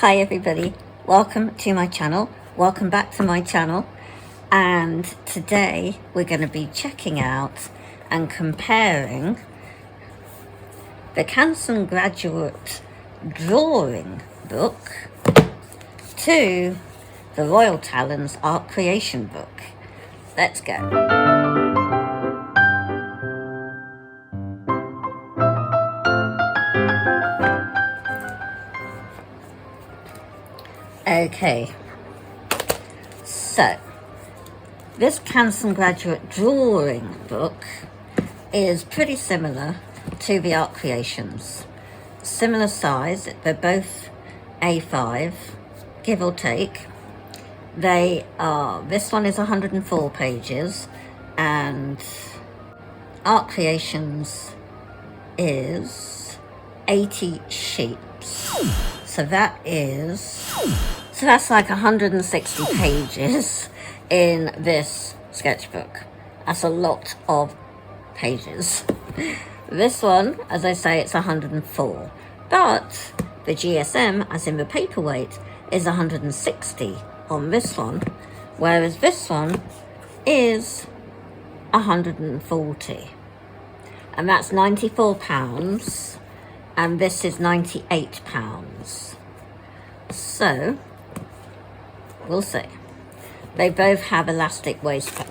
Hi everybody, welcome to my channel, welcome back to my channel, and today we're going to be checking out and comparing the Canson Graduate Drawing book to the Royal Talens Art Creation book. Let's go. Okay, so this Canson Graduate Drawing book is pretty similar to the Art Creations. Similar size, they're both A5, give or take. This one is 104 pages and Art Creations is 80 sheets. So that's like 160 pages in this sketchbook. That's a lot of pages. This one, as I say, it's 104. But the GSM, as in the paperweight, is 160 on this one, whereas this one is 140. And that's £94. And this is £98. So, we'll see. They both have elastic elastic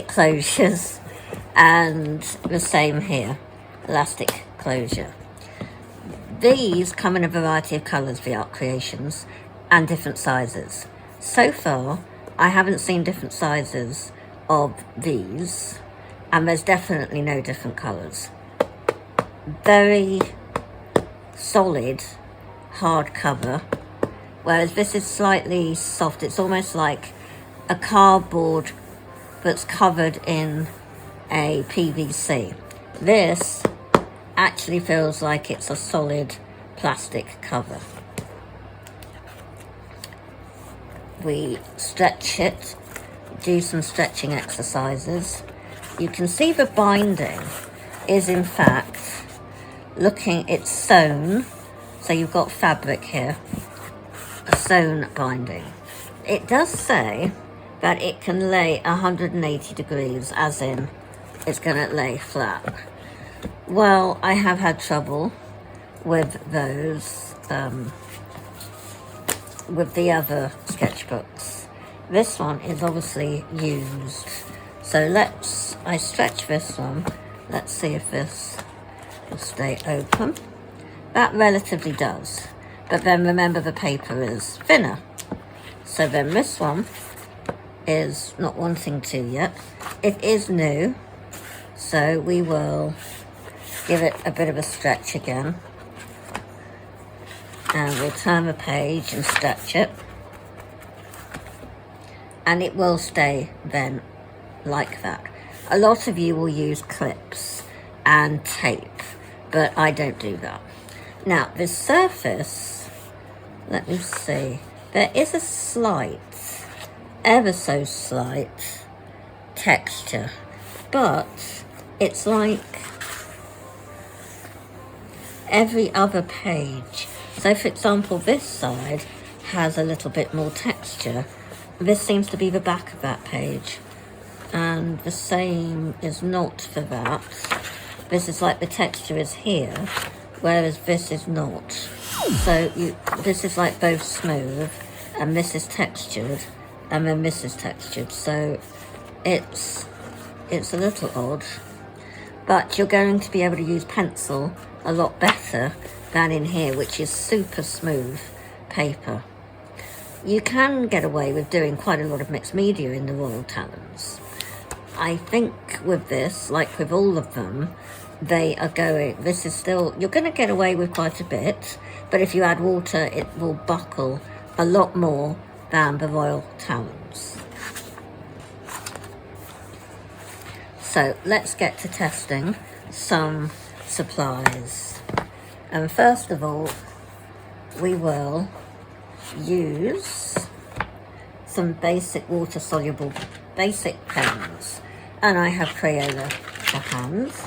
closures, and the same here, elastic closure. These come in a variety of colours, the Art Creations, and different sizes. So far, I haven't seen different sizes of these, and there's definitely no different colours. Very solid hardcover, whereas this is slightly soft. It's almost like a cardboard that's covered in a PVC. This actually feels like it's a solid plastic cover. We stretch it, do some stretching exercises. You can see the binding is in fact it's sewn, so you've got fabric here, a sewn binding. It does say that it can lay 180 degrees, as in it's going to lay flat. Well, I have had trouble with those, with the other sketchbooks. This one is obviously used. So I stretch this one. Let's see if this will stay open. That relatively does, but then remember the paper is thinner. So then this one is not wanting to yet. It is new, so we will give it a bit of a stretch again. And we'll turn the page and stretch it. And it will stay then like that. A lot of you will use clips and tape, but I don't do that. Now, the surface, let me see, there is a slight, ever so slight texture, but it's like every other page. So, for example, this side has a little bit more texture. This seems to be the back of that page, and the same is not for that. This is like the texture is here, whereas this is not. So this is like both smooth, and this is textured, and then this is textured. So it's a little odd, but you're going to be able to use pencil a lot better than in here, which is super smooth paper. You can get away with doing quite a lot of mixed media in the Royal Talens. I think with this, like with all of them, you're going to get away with quite a bit, but if you add water, it will buckle a lot more than the Royal Talens. So let's get to testing some supplies. And first of all, we will use some basic water-soluble basic pens. And I have Crayola for hands.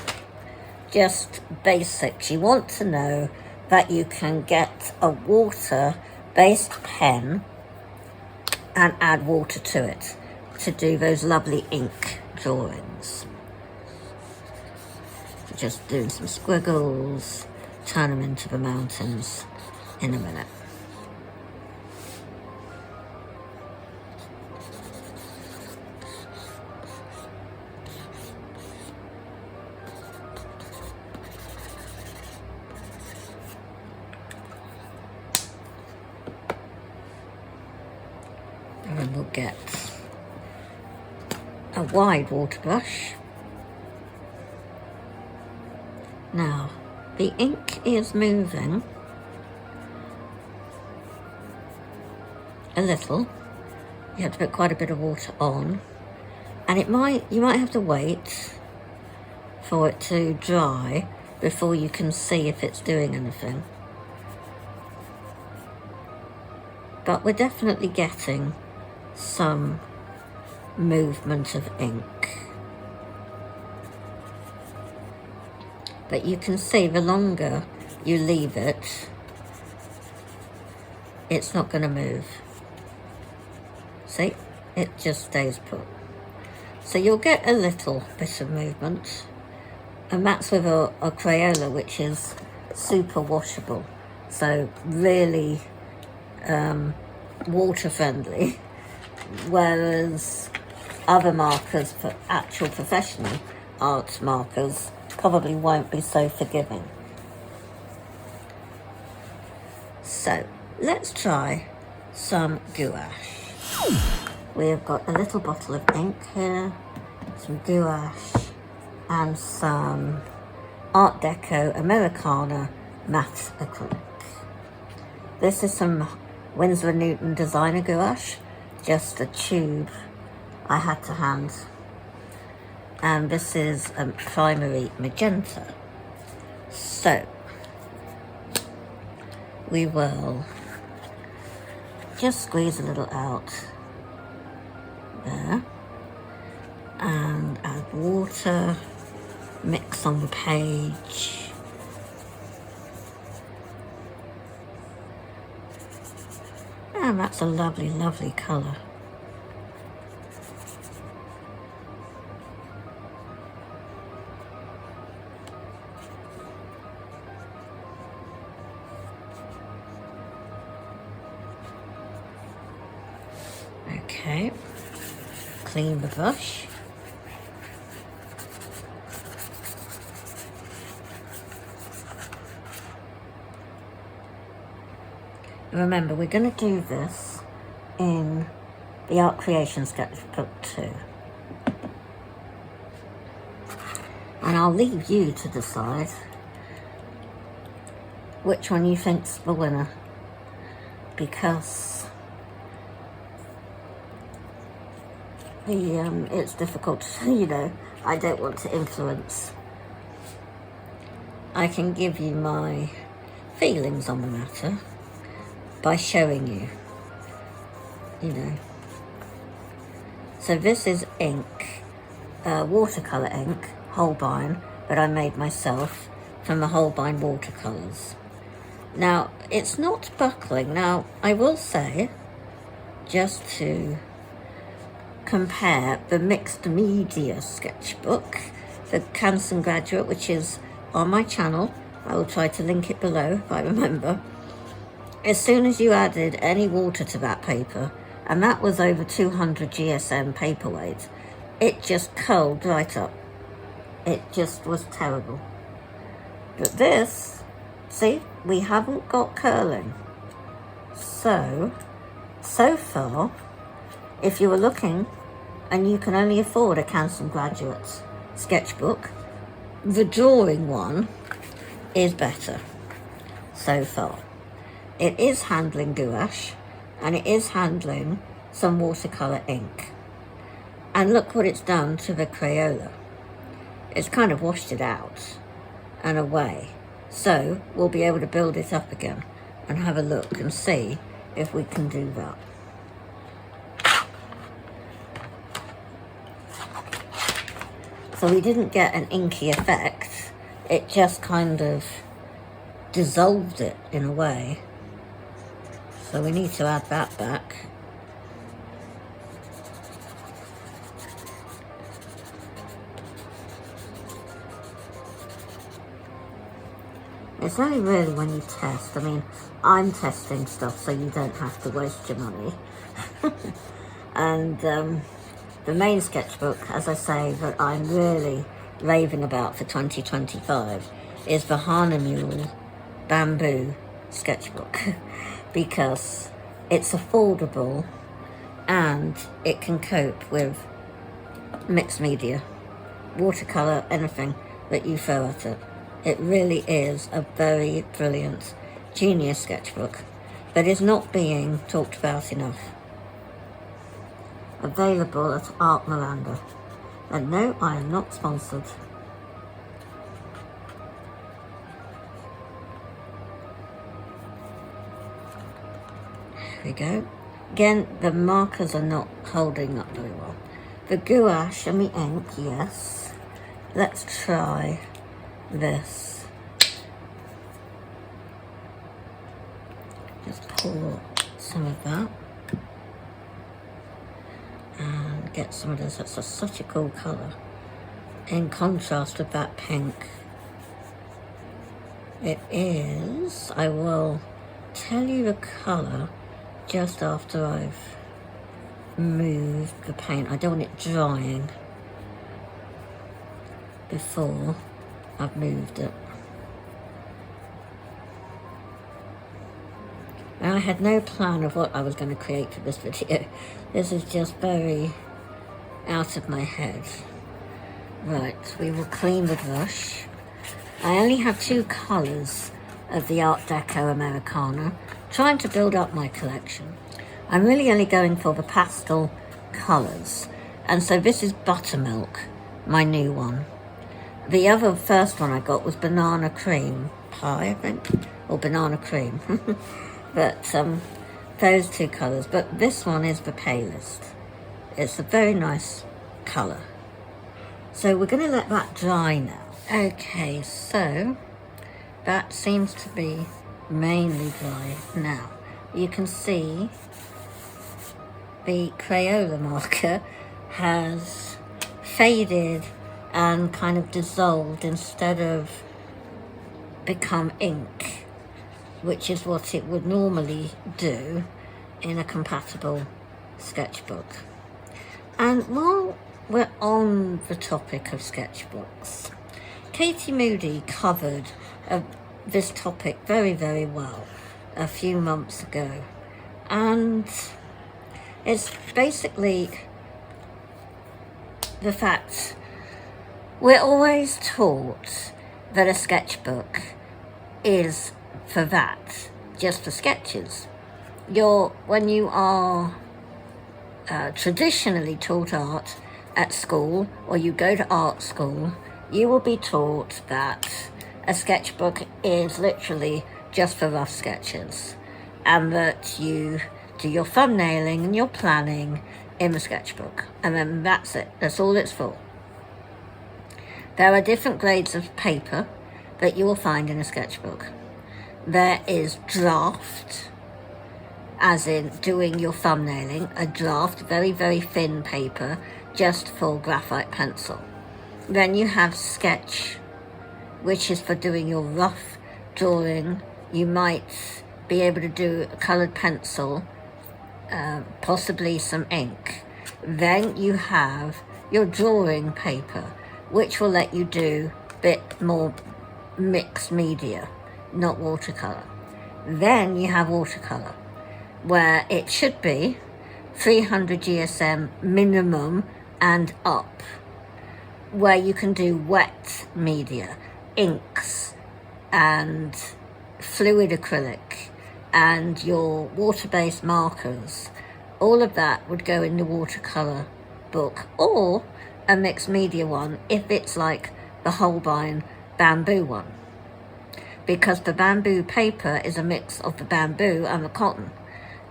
Just basics. You want to know that you can get a water-based pen and add water to it to do those lovely ink drawings. Just doing some squiggles, turn them into the mountains in a minute. And then we'll get a wide water brush. Now, the ink is moving a little. You have to put quite a bit of water on, and you might have to wait for it to dry before you can see if it's doing anything. But we're definitely getting some movement of ink. But you can see the longer you leave it, it's not going to move. See, it just stays put. So you'll get a little bit of movement, and that's with a Crayola, which is super washable, so really water friendly, whereas other markers for actual professional art markers probably won't be so forgiving. So let's try some gouache. We've got a little bottle of ink here, some gouache, and some Art Deco Americana matte acrylic. This is some Winsor & Newton designer gouache, just a tube I had to hand. And this is primary magenta. So we will just squeeze a little out there and add water, mix on the page. And that's a lovely, lovely colour. Okay, clean the brush. Remember, we're going to do this in the Art Creations Sketchbook too. And I'll leave you to decide which one you think's the winner, because it's difficult to, I don't want to influence. I can give you my feelings on the matter by showing you, So this is ink, watercolour ink, Holbein, that I made myself from the Holbein watercolours. Now, it's not buckling. Now, I will say, just to compare the mixed media sketchbook, the Canson Graduate, which is on my channel, I will try to link it below if I remember. As soon as you added any water to that paper, and that was over 200 GSM paperweight, it just curled right up. It just was terrible. But this, see, we haven't got curling. So far, if you were looking and you can only afford a Canson Graduate sketchbook, the drawing one is better so far. It is handling gouache, and it is handling some watercolour ink. And look what it's done to the Crayola. It's kind of washed it out and away. So we'll be able to build it up again and have a look and see if we can do that. So we didn't get an inky effect. It just kind of dissolved it in a way. So we need to add that back. It's only really when you test. I mean, I'm testing stuff so you don't have to waste your money. And the main sketchbook, as I say, that I'm really raving about for 2025 is the Hahnemühle bamboo sketchbook because it's affordable and it can cope with mixed media, watercolor, anything that you throw at it. It really is a very brilliant, genius sketchbook that is not being talked about enough. Available at Art Miranda. And no, I am not sponsored. There we go. Again, the markers are not holding up very well. The gouache and the ink, yes. Let's try this. Just pour some of that and get some of this. That's such a cool colour in contrast with that pink. It is, I will tell you the colour just after I've moved the paint. I don't want it drying before I've moved it. Now, I had no plan of what I was going to create for this video. This is just very out of my head. Right, we will clean the brush. I only have 2 colours of the Art Deco Americana, trying to build up my collection. I'm really only going for the pastel colours. And so this is Buttermilk, my new one. The other first one I got was Banana Cream Pie, I think, or Banana Cream. But those 2 colours. But this one is the palest. It's a very nice colour. So we're going to let that dry now. Okay, so that seems to be mainly dry now. You can see the Crayola marker has faded and kind of dissolved instead of become ink, which is what it would normally do in a compatible sketchbook. And while we're on the topic of sketchbooks, Katie Moody covered this topic very, very well a few months ago. And it's basically the fact we're always taught that a sketchbook is for that, just for sketches. When you are traditionally taught art at school, or you go to art school, you will be taught that a sketchbook is literally just for rough sketches, and that you do your thumbnailing and your planning in the sketchbook, and then that's it. That's all it's for. There are different grades of paper that you will find in a sketchbook. There is draft, as in doing your thumbnailing, a draft, very, very thin paper, just for graphite pencil. Then you have sketch, which is for doing your rough drawing. You might be able to do a coloured pencil, possibly some ink. Then you have your drawing paper, which will let you do a bit more mixed media, not watercolour. Then you have watercolour, where it should be 300 GSM minimum and up, where you can do wet media, inks and fluid acrylic and your water-based markers. All of that would go in the watercolour book, or a mixed media one if it's like the Holbein bamboo one, because the bamboo paper is a mix of the bamboo and the cotton,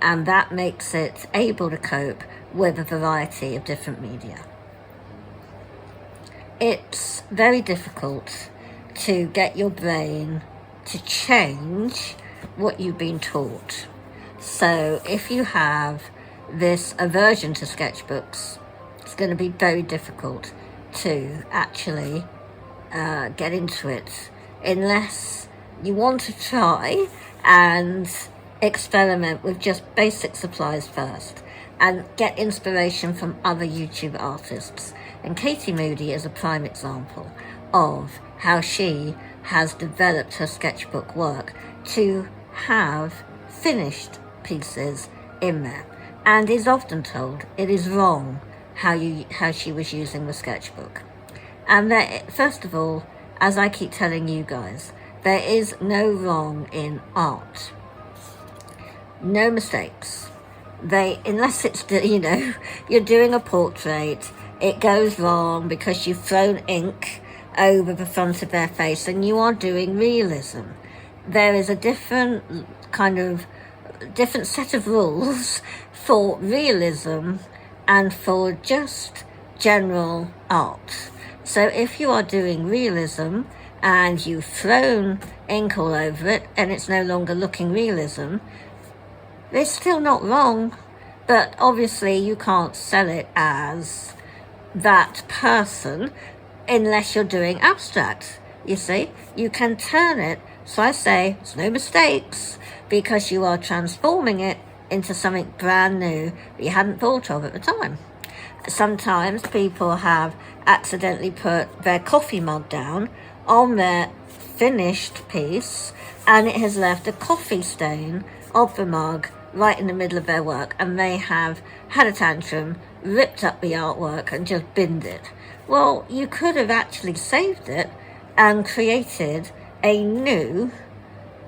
and that makes it able to cope with a variety of different media. It's very difficult to get your brain to change what you've been taught. So if you have this aversion to sketchbooks, it's going to be very difficult to actually get into it unless you want to try and experiment with just basic supplies first and get inspiration from other YouTube artists. And Katie Moody is a prime example of how she has developed her sketchbook work to have finished pieces in there, and is often told it is wrong how she was using the sketchbook. And that, first of all, as I keep telling you guys, there is no wrong in art. No mistakes. Unless it's, you're doing a portrait, it goes wrong because you've thrown ink over the front of their face and you are doing realism. There is a different set of rules for realism and for just general art. So if you are doing realism and you've thrown ink all over it and it's no longer looking realism, it's still not wrong, but obviously you can't sell it as that person unless you're doing abstract. You see, you can turn it, so I say it's no mistakes, because you are transforming it into something brand new that you hadn't thought of at the time. Sometimes people have accidentally put their coffee mug down on their finished piece and it has left a coffee stain of the mug right in the middle of their work, and they have had a tantrum, ripped up the artwork and just binned it. Well, you could have actually saved it and created a new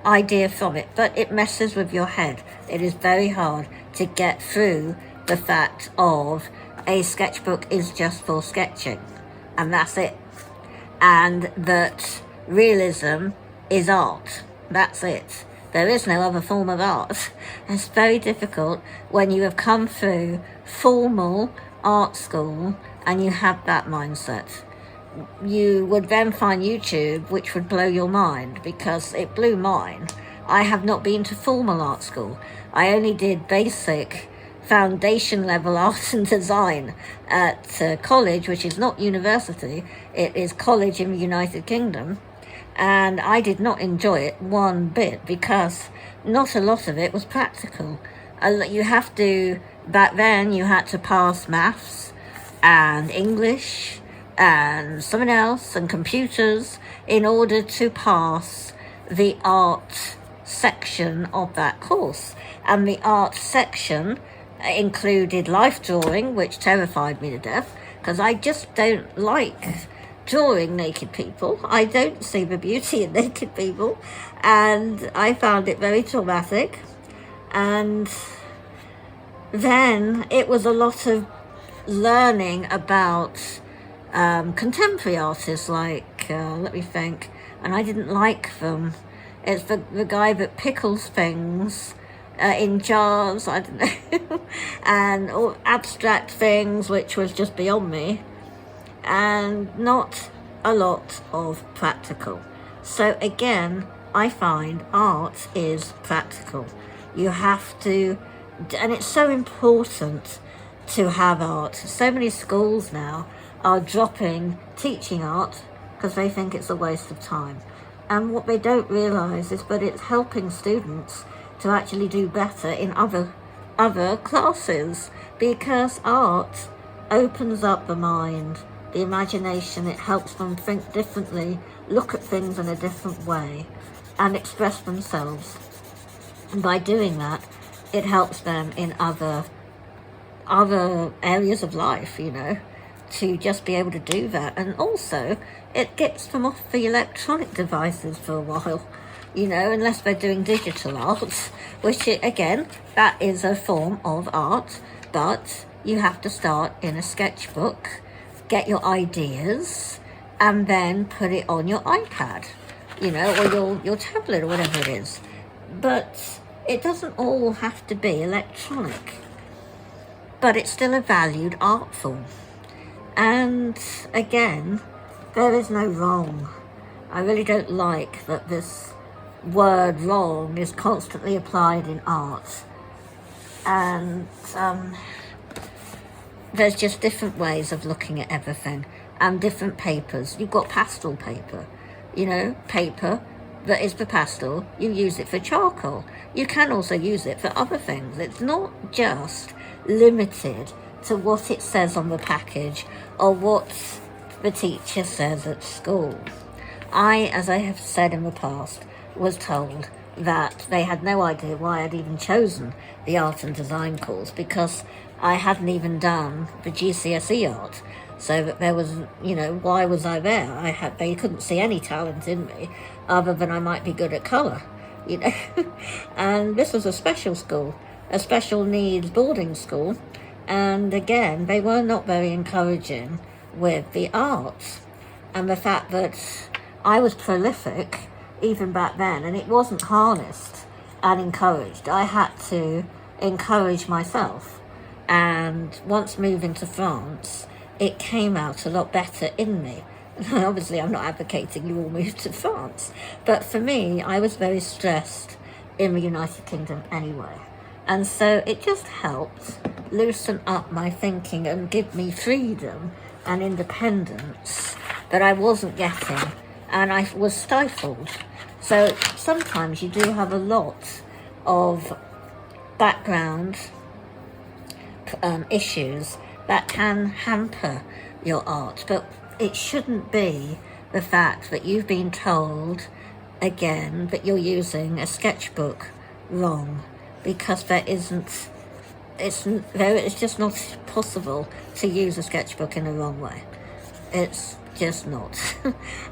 idea from it, but it messes with your head. It is very hard to get through the fact of a sketchbook is just for sketching, and that's it. And that realism is art. That's it. There is no other form of art. It's very difficult when you have come through formal art school and you have that mindset. You would then find YouTube, which would blow your mind, because it blew mine. I have not been to formal art school. I only did basic foundation level art and design at college, which is not university. It is college in the United Kingdom. And I did not enjoy it one bit because not a lot of it was practical. Back then you had to pass maths and English and something else and computers in order to pass the art section of that course. And the art section included life drawing, which terrified me to death because I just don't like drawing naked people. I don't see the beauty in naked people, and I found it very traumatic. And then it was a lot of learning about contemporary artists, like let me think, and I didn't like them. It's the guy that pickles things in jars, I don't know, and all abstract things, which was just beyond me, and not a lot of practical. So again, I find art is practical. You have to, and it's so important to have art. So many schools now are dropping teaching art because they think it's a waste of time. And what they don't realise is that it's helping students to actually do better in other classes, because art opens up the mind, the imagination. It helps them think differently, look at things in a different way, and express themselves. And by doing that, it helps them in other areas of life, to just be able to do that. And also, it gets them off the electronic devices for a while, unless they're doing digital art, which, again, that is a form of art, but you have to start in a sketchbook, get your ideas, and then put it on your iPad, or your tablet or whatever it is. But it doesn't all have to be electronic, but it's still a valued art form. And again, there is no wrong. I really don't like that this word wrong is constantly applied in art. And there's just different ways of looking at everything, and different papers. You've got pastel paper, you know, paper that is for pastel, you use it for charcoal. You can also use it for other things. It's not just limited to what it says on the package or what the teacher says at school. As I have said in the past, was told that they had no idea why I'd even chosen the art and design course, because I hadn't even done the GCSE art. So that there was, you know, why was I there? They couldn't see any talent in me other than I might be good at colour, you know. And this was a special school, a special needs boarding school. And again, they were not very encouraging with the arts. And the fact that I was prolific even back then, and it wasn't harnessed and encouraged. I had to encourage myself. And once moving to France, it came out a lot better in me. Obviously, I'm not advocating you all move to France, but for me, I was very stressed in the United Kingdom anyway. And so it just helped loosen up my thinking and give me freedom and independence that I wasn't getting, and I was stifled. So sometimes you do have a lot of background issues that can hamper your art, but it shouldn't be the fact that you've been told again that you're using a sketchbook wrong, because it's just not possible to use a sketchbook in the wrong way. It's just not.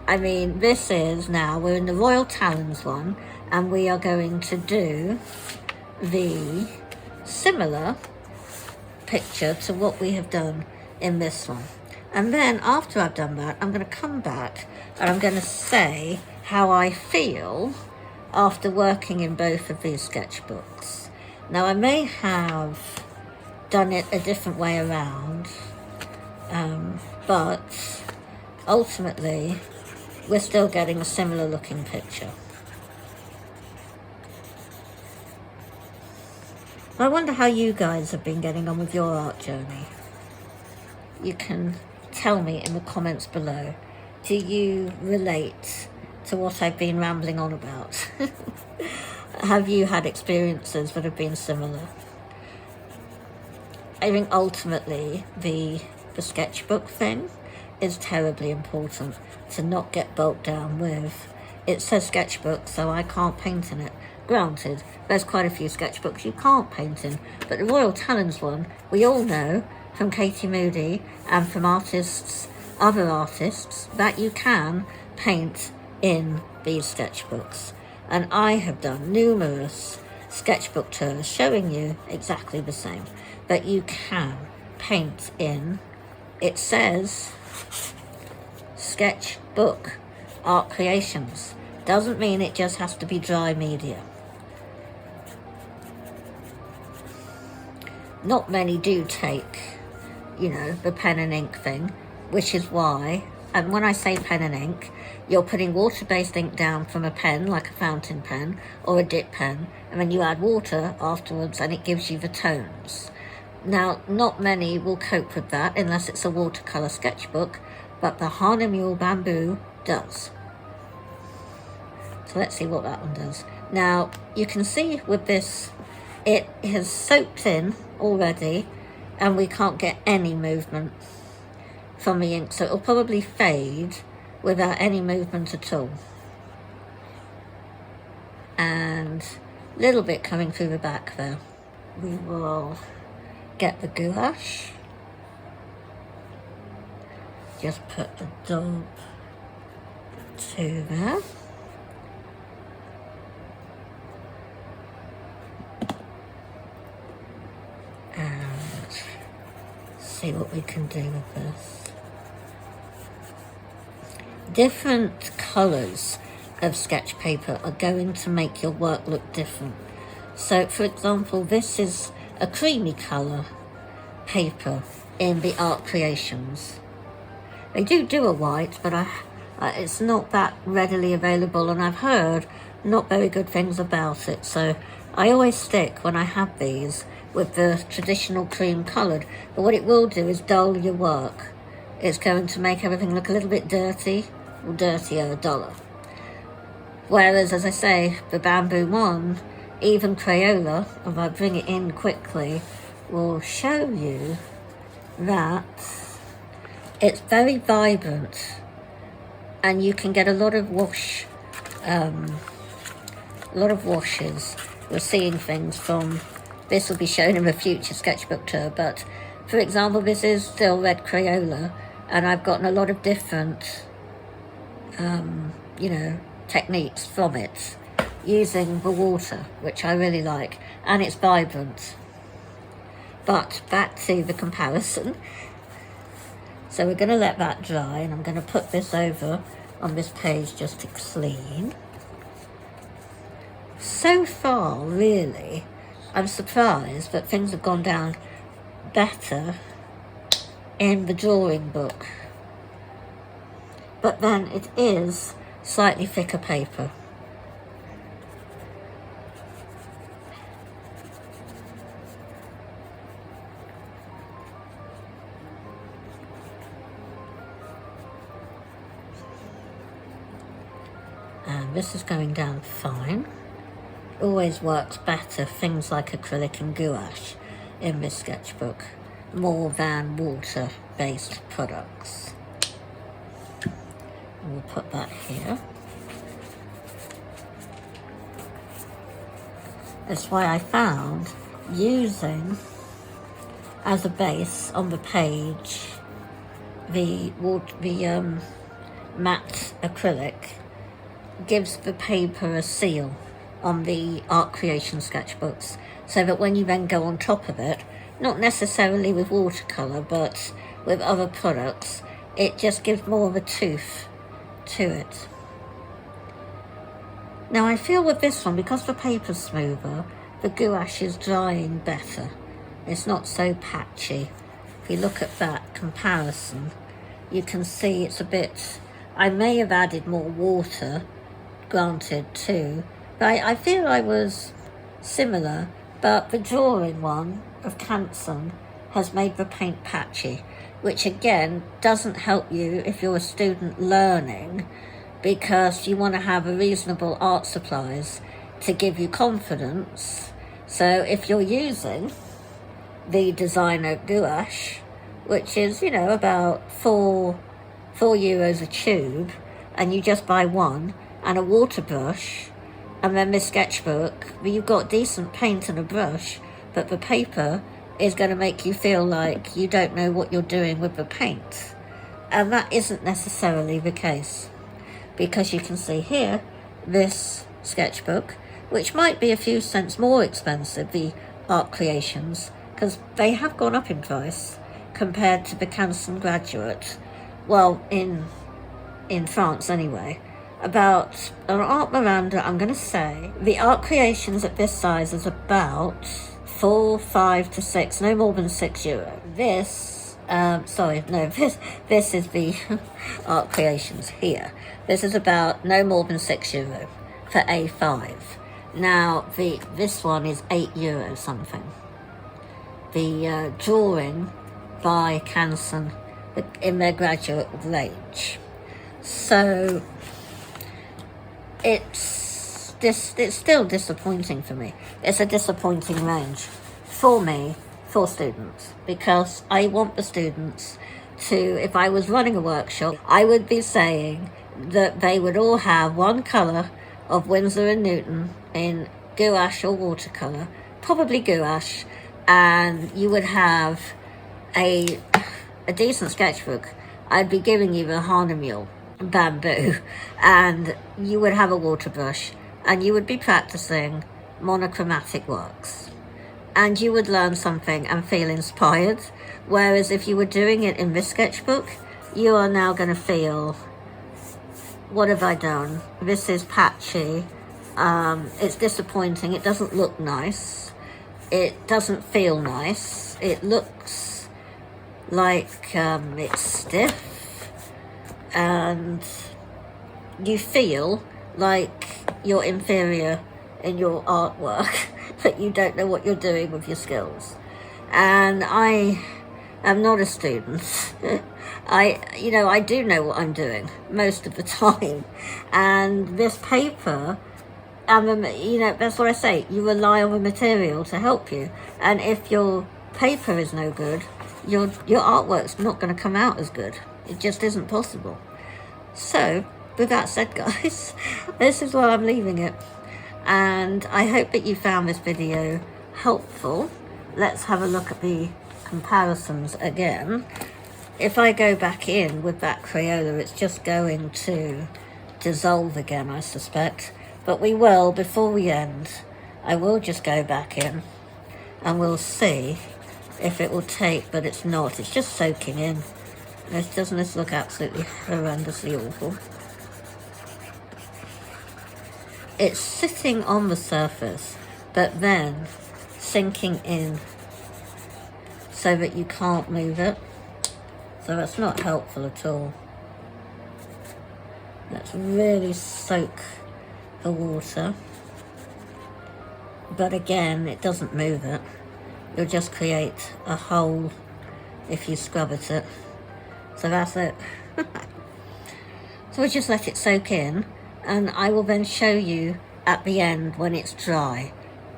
I mean, we're in the Royal Talens one, and we are going to do the similar picture to what we have done in this one. And then after I've done that, I'm going to come back and I'm going to say how I feel after working in both of these sketchbooks. Now, I may have done it a different way around, but ultimately we're still getting a similar looking picture. I wonder how you guys have been getting on with your art journey. You can tell me in the comments below. Do you relate to what I've been rambling on about? Have you had experiences that have been similar? I think ultimately the sketchbook thing is terribly important, to not get bogged down with. It says sketchbook, so I can't paint in it. Granted, there's quite a few sketchbooks you can't paint in, but the Royal Talens one, we all know from Katie Moody and from other artists, that you can paint in these sketchbooks. And I have done numerous sketchbook tours showing you exactly the same, that you can paint in. It says Sketchbook Art Creations. Doesn't mean it just has to be dry media. Not many do take, the pen and ink thing, which is why, and when I say pen and ink, you're putting water-based ink down from a pen, like a fountain pen or a dip pen, and then you add water afterwards and it gives you the tones. Now, not many will cope with that unless it's a watercolour sketchbook, but the Hahnemühle Bamboo does. So let's see what that one does. Now, you can see with this, it has soaked in already, and we can't get any movement from the ink, so it'll probably fade without any movement at all. And a little bit coming through the back there. We will get the gouache. Just put the dog to there. And see what we can do with this. Different colours of sketch paper are going to make your work look different. So, for example, this is a creamy colour paper in the Art Creations. They do a white, but it's not that readily available, and I've heard not very good things about it. So I always stick, when I have these, with the traditional cream coloured. But what it will do is dull your work. It's going to make everything look a little bit dirty, or dirtier, duller. Whereas, as I say, the bamboo one, even Crayola, if I bring it in quickly, will show you that it's very vibrant, and you can get a lot of washes. We're seeing things from, this will be shown in a future sketchbook tour, but for example, this is still red Crayola, and I've gotten a lot of different, techniques from it, using the water, which I really like, and it's vibrant. But back to the comparison. So we're going to let that dry, and I'm going to put this over on this page just to clean. So far, really, I'm surprised that things have gone down better in the drawing book. But then it is slightly thicker paper. And this is going down fine. Always works better, things like acrylic and gouache in this sketchbook, more than water-based products. And we'll put that here. That's why I found using as a base on the page the matte acrylic gives the paper a seal on the Art Creation sketchbooks, so that when you then go on top of it, not necessarily with watercolour but with other products, it just gives more of a tooth to it. Now I feel with this one, because the paper's smoother, the gouache is drying better. It's not so patchy. If you look at that comparison, you can see it's a bit, I may have added more water, granted, too, but I feel I was similar, but the drawing one of Canson has made the paint patchy, which again doesn't help you if you're a student learning, because you want to have a reasonable art supplies to give you confidence. So if you're using the designer gouache, which is, about €4 a tube, and you just buy one, and a water brush, and then this sketchbook, you've got decent paint and a brush, but the paper is going to make you feel like you don't know what you're doing with the paint. And that isn't necessarily the case, because you can see here, this sketchbook, which might be a few cents more expensive, the Art Creations, because they have gone up in price compared to the Canson Graduate, well, in France anyway. About an Art Miranda, I'm going to say, the Art Creations at this size is about 4, 5 to 6, no more than €6. This, this is the Art Creations here. This is about no more than €6 for A5. Now, this one is €8 something. The drawing by Canson in their graduate range. So it's still disappointing for me. It's a disappointing range for me, for students, because I want the students to, if I was running a workshop, I would be saying that they would all have one colour of Winsor & Newton in gouache or watercolour, probably gouache, and you would have a decent sketchbook. I'd be giving you the Hanemule bamboo, and you would have a water brush, and you would be practicing monochromatic works, and you would learn something and feel inspired. Whereas if you were doing it in this sketchbook, you are now going to feel, what have I done? This is patchy. It's disappointing. It doesn't look nice. It doesn't feel nice. It looks like it's stiff, and you feel like you're inferior in your artwork, that you don't know what you're doing with your skills. And I am not a student. I do know what I'm doing most of the time. And this paper, that's what I say, you rely on the material to help you. And if your paper is no good, your artwork's not going to come out as good. It just isn't possible. So, with that said, guys, this is where I'm leaving it. And I hope that you found this video helpful. Let's have a look at the comparisons again. If I go back in with that Crayola, it's just going to dissolve again, I suspect. But we will, before we end, I will just go back in and we'll see if it will take, but it's not. It's just soaking in. Doesn't this look absolutely horrendously awful? It's sitting on the surface, but then sinking in so that you can't move it. So that's not helpful at all. Let's really soak the water. But again, it doesn't move it. You'll just create a hole if you scrub at it. So that's it. So we'll just let it soak in, and I will then show you at the end when it's dry.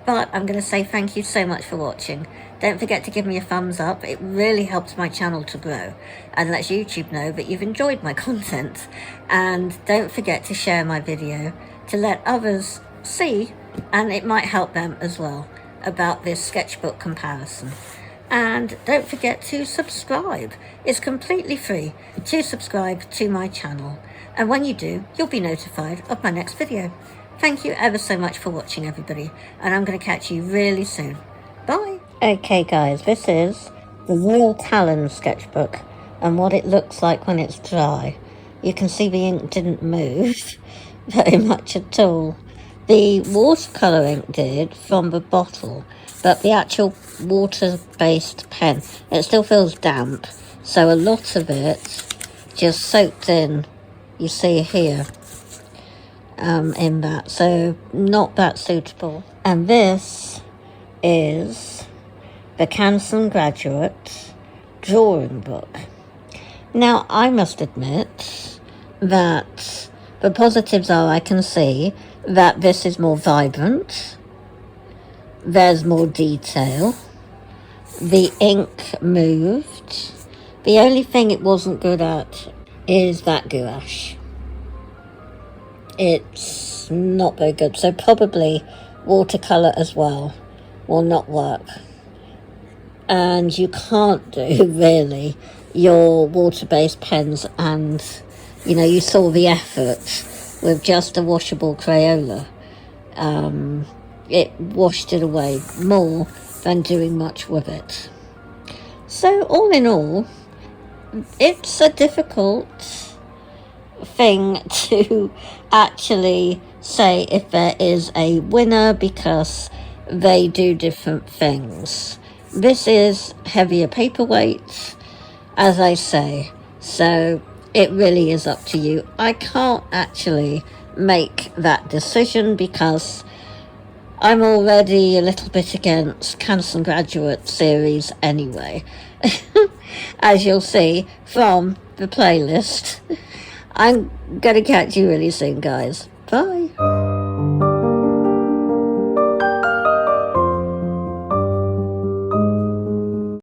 But I'm going to say thank you so much for watching. Don't forget to give me a thumbs up. It really helps my channel to grow and lets YouTube know that you've enjoyed my content. And don't forget to share my video to let others see, and it might help them as well, about this sketchbook comparison. And don't forget to subscribe. It's completely free to subscribe to my channel. And when you do, you'll be notified of my next video. Thank you ever so much for watching, everybody. And I'm going to catch you really soon. Bye. Okay, guys, this is the Royal Talens sketchbook and what it looks like when it's dry. You can see the ink didn't move very much at all. The watercolour ink did from the bottle, but the actual water-based pen, it still feels damp. So a lot of it just soaked in, you see here, in that. So not that suitable. And this is the Canson Graduate Drawing book. Now, I must admit that the positives are I can see that this is more vibrant. There's more detail. The ink moved. The only thing it wasn't good at is that gouache. It's not very good. So probably watercolour as well will not work. And you can't do, really, your water-based pens, and, you saw the effort with just a washable Crayola. It washed it away more than doing much with it. So all in all, it's a difficult thing to actually say if there is a winner, because they do different things. This is heavier paperweight, as I say, so it really is up to you. I can't actually make that decision because I'm already a little bit against Canson Graduate series anyway, as you'll see from the playlist. I'm going to catch you really soon, guys. Bye.